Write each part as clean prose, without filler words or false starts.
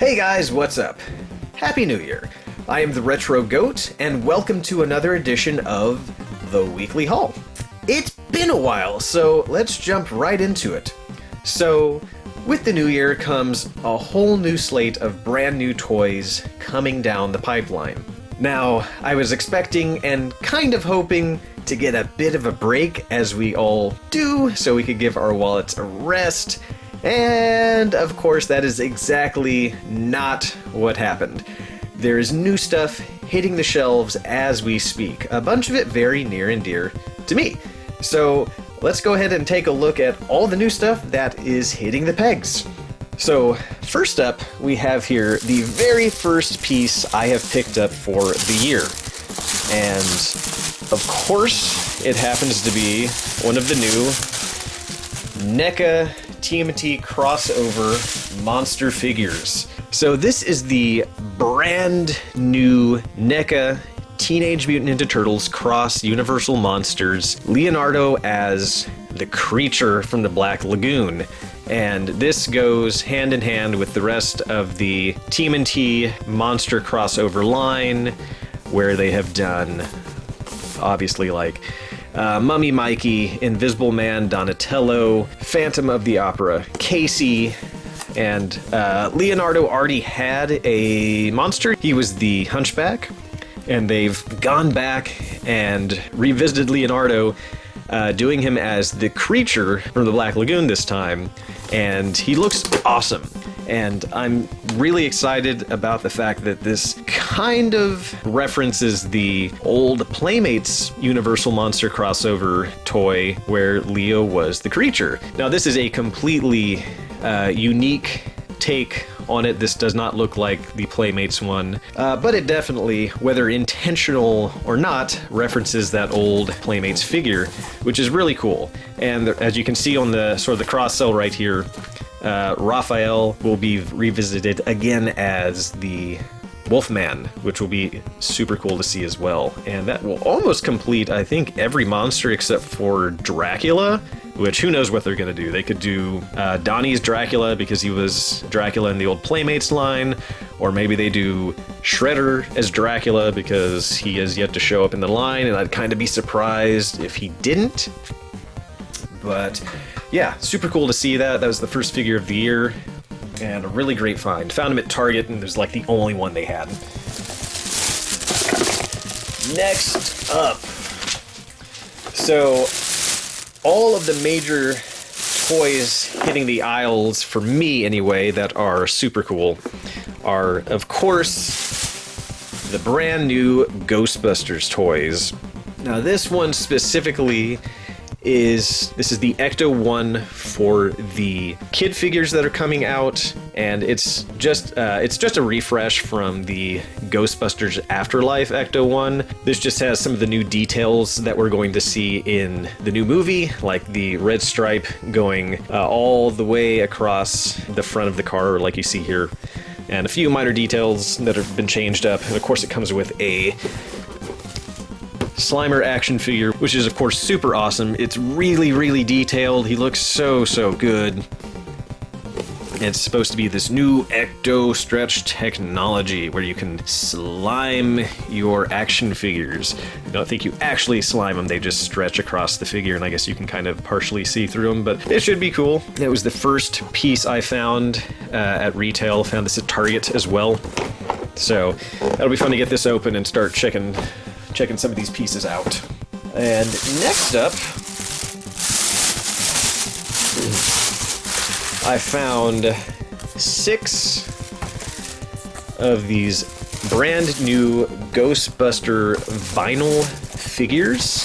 Hey guys, what's up? Happy New Year! I am the Retro Goat, and welcome to another edition of The Weekly Haul. It's been a while, so let's jump right into it. So, with the new year comes a whole new slate of brand new toys coming down the pipeline. Now, I was expecting and kind of hoping to get a bit of a break, as we all do, so we could give our wallets a rest. And of course, that is exactly not what happened. There is new stuff hitting the shelves as we speak, a bunch of it very near and dear to me. So let's go ahead and take a look at all the new stuff that is hitting the pegs. So first up, we have here the very first piece I have picked up for the year. And of course, it happens to be one of the new Neca TMNT crossover monster figures. So this is the brand new Neca Teenage Mutant Ninja Turtles cross Universal Monsters, Leonardo as the creature from the Black Lagoon. And this goes hand in hand with the rest of the TMNT monster crossover line, where they have done, obviously, like Mummy Mikey, Invisible Man Donatello, Phantom of the Opera Casey, and Leonardo already had a monster. He was the Hunchback, and they've gone back and revisited Leonardo, doing him as the creature from the Black Lagoon this time, and he looks awesome. And I'm really excited about the fact that this kind of references the old Playmates Universal Monster crossover toy where Leo was the creature. Now this is a completely unique take on it. This does not look like the Playmates one, but it definitely, whether intentional or not, references that old Playmates figure, which is really cool. And as you can see on the sort of the cross-sell right here, Raphael will be revisited again as the Wolfman, which will be super cool to see as well. And that will almost complete, I think, every monster except for Dracula, which who knows what they're going to do. They could do Donnie's Dracula because he was Dracula in the old Playmates line, or maybe they do Shredder as Dracula because he has yet to show up in the line, and I'd kind of be surprised if he didn't. But yeah, super cool to see that. That was the first figure of the year, and a really great find. Found him at Target, and there's like the only one they had. Next up, so all of the major toys hitting the aisles, for me anyway, that are super cool are, of course, the brand new Ghostbusters toys. Now this one specifically is the Ecto-1 for the kid figures that are coming out, and it's just a refresh from the Ghostbusters Afterlife Ecto-1. This just has some of the new details that we're going to see in the new movie, like the red stripe going all the way across the front of the car, like you see here, and a few minor details that have been changed up. And of course it comes with a Slimer action figure, which is of course super awesome. It's really, really detailed. He looks so good. And it's supposed to be this new Ecto Stretch technology where you can slime your action figures. I don't think you actually slime them, they just stretch across the figure, and I guess you can kind of partially see through them, but it should be cool. It was the first piece I found at retail. Found this at Target as well. So that'll be fun to get this open and start checking some of these pieces out. And next up, I found 6 of these brand new Ghostbuster vinyl figures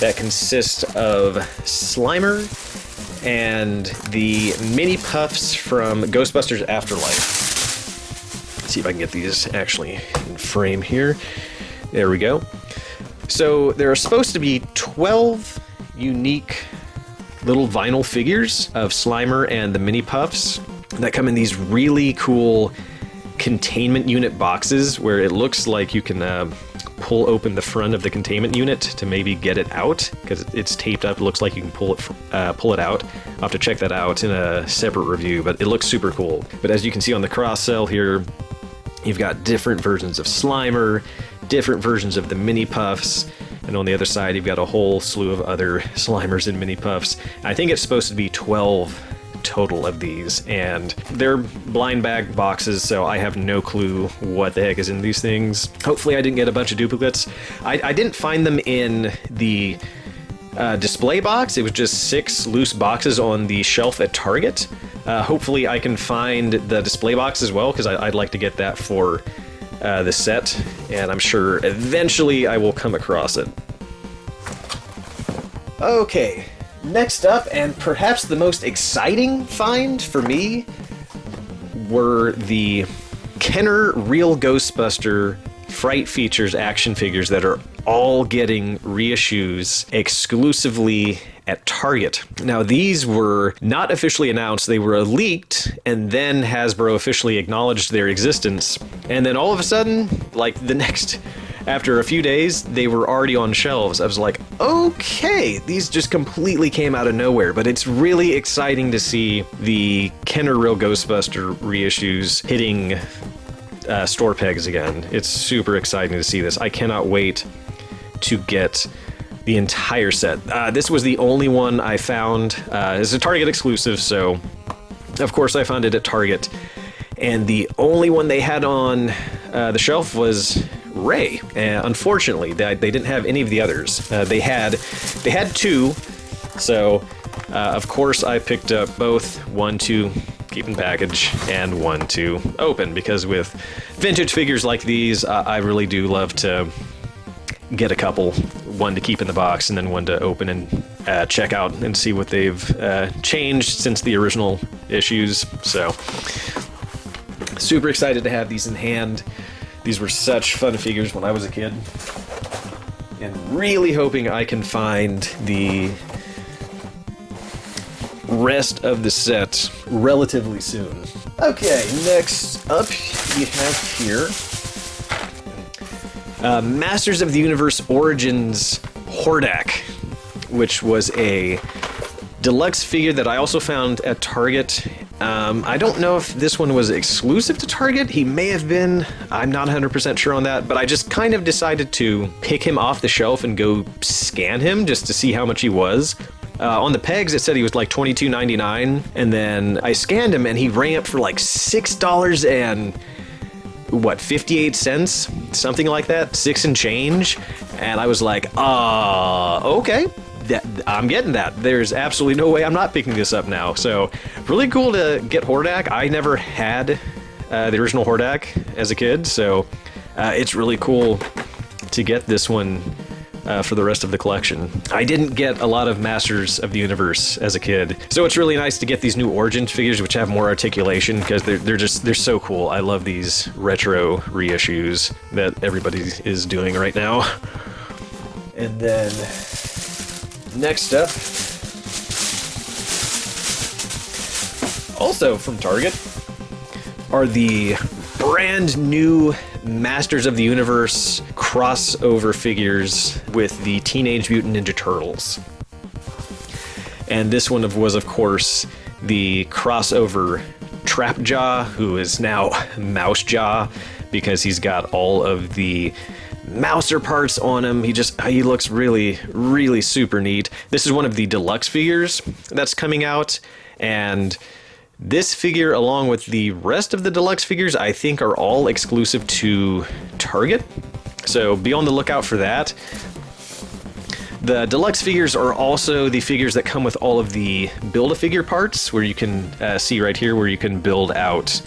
that consist of Slimer and the mini puffs from Ghostbusters Afterlife. Let's see if I can get these actually in frame here. There we go. So there are supposed to be 12 unique little vinyl figures of Slimer and the Mini Puffs that come in these really cool containment unit boxes where it looks like you can pull open the front of the containment unit to maybe get it out, because it's taped up. It looks like you can pull it out. I'll have to check that out in a separate review, but it looks super cool. But as you can see on the cross-sell here, you've got different versions of Slimer, different versions of the mini puffs, and on the other side you've got a whole slew of other Slimers and mini puffs. I think it's supposed to be 12 total of these, and they're blind bag boxes, so I have no clue what the heck is in these things. Hopefully I didn't get a bunch of duplicates. I didn't find them in the display box. It was just 6 loose boxes on the shelf at Target. Hopefully I can find the display box as well, because I'd like to get that for the set, and I'm sure eventually I will come across it. Okay, next up, and perhaps the most exciting find for me, were the Kenner Real Ghostbuster Fright Features action figures that are all getting reissues exclusively at Target. Now, these were not officially announced. They were leaked, and then Hasbro officially acknowledged their existence. And then all of a sudden, like after a few days, they were already on shelves. I was like, okay, these just completely came out of nowhere. But it's really exciting to see the Kenner Real Ghostbuster reissues hitting store pegs again. It's super exciting to see this. I cannot wait to get the entire set. This was the only one I found. It's a Target exclusive, so of course I found it at Target. And the only one they had on the shelf was Ray. Unfortunately, they didn't have any of the others. They had 2, so of course I picked up both 1 to keep in package and 1 to open, because with vintage figures like these, I really do love to get a couple, 1 to keep in the box and then 1 to open and check out and see what they've changed since the original issues. So super excited to have these in hand. These were such fun figures when I was a kid, and really hoping I can find the rest of the set relatively soon. Okay, next up we have here Masters of the Universe Origins Hordak, which was a deluxe figure that I also found at Target. I don't know if this one was exclusive to Target. He may have been. I'm not 100% sure on that, but I just kind of decided to pick him off the shelf and go scan him just to see how much he was. On the pegs, it said he was like $22.99, and then I scanned him and he rang up for like $6 and 58 cents, something like that, 6 and change. And I was like, okay, I'm getting that. There's absolutely no way I'm not picking this up now. So really cool to get Hordak. I never had the original Hordak as a kid, so it's really cool to get this one for the rest of the collection. I didn't get a lot of Masters of the Universe as a kid, so it's really nice to get these new Origins figures which have more articulation, because they're so cool. I love these retro reissues that everybody is doing right now. And then next up, also from Target, are the brand new Masters of the Universe crossover figures with the Teenage Mutant Ninja Turtles. And this one was, of course, the crossover Trapjaw, who is now Mousejaw, because he's got all of the Mouser parts on him. He looks really, really super neat. This is one of the deluxe figures that's coming out, and this figure, along with the rest of the deluxe figures, I think are all exclusive to Target, so be on the lookout for that. The deluxe figures are also the figures that come with all of the Build-A-Figure parts, where you can see right here where you can build out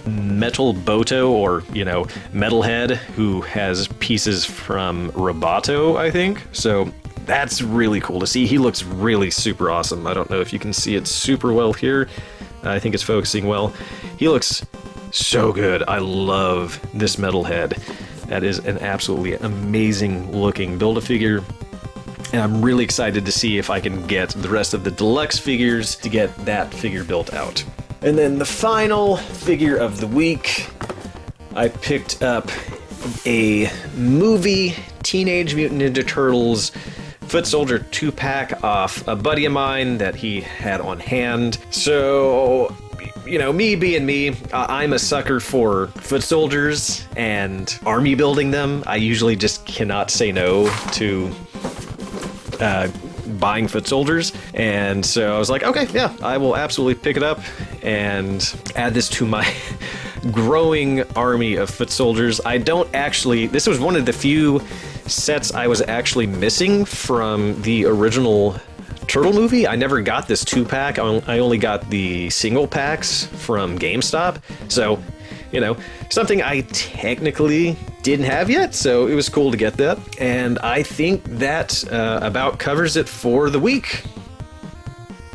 Metal Boto, or, Metalhead, who has pieces from Roboto, I think. So that's really cool to see. He looks really super awesome. I don't know if you can see it super well here. I think it's focusing well. He looks so good. I love this Metalhead. That is an absolutely amazing looking Build-A-Figure. And I'm really excited to see if I can get the rest of the deluxe figures to get that figure built out. And then the final figure of the week, I picked up a movie Teenage Mutant Ninja Turtles Foot Soldier 2-pack off a buddy of mine that he had on hand. So, you know, me being me, I'm a sucker for foot soldiers and army building them. I usually just cannot say no to buying foot soldiers, and so I was like, okay, yeah, I will absolutely pick it up and add this to my growing army of foot soldiers. I don't actually, this was one of the few sets I was actually missing from the original Turtle movie. I never got this 2-pack. I only got the single packs from GameStop. So, you know, something I technically didn't have yet, so it was cool to get that. And I think that about covers it for the week.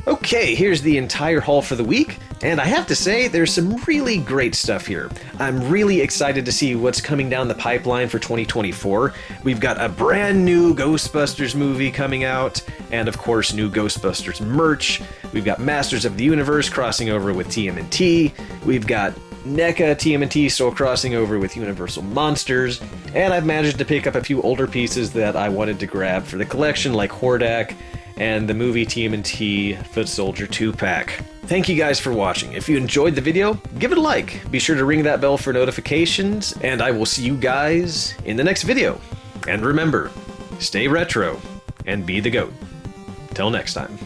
Okay, here's the entire haul for the week, and I have to say, there's some really great stuff here. I'm really excited to see what's coming down the pipeline for 2024. We've got a brand new Ghostbusters movie coming out, and of course, new Ghostbusters merch. We've got Masters of the Universe crossing over with TMNT. We've got Neca TMNT still crossing over with Universal Monsters, and I've managed to pick up a few older pieces that I wanted to grab for the collection, like Hordak and the movie TMNT Foot Soldier 2-pack. Thank you guys for watching. If you enjoyed the video, give it a like. Be sure to ring that bell for notifications, and I will see you guys in the next video. And remember, stay retro and be the GOAT. Till next time.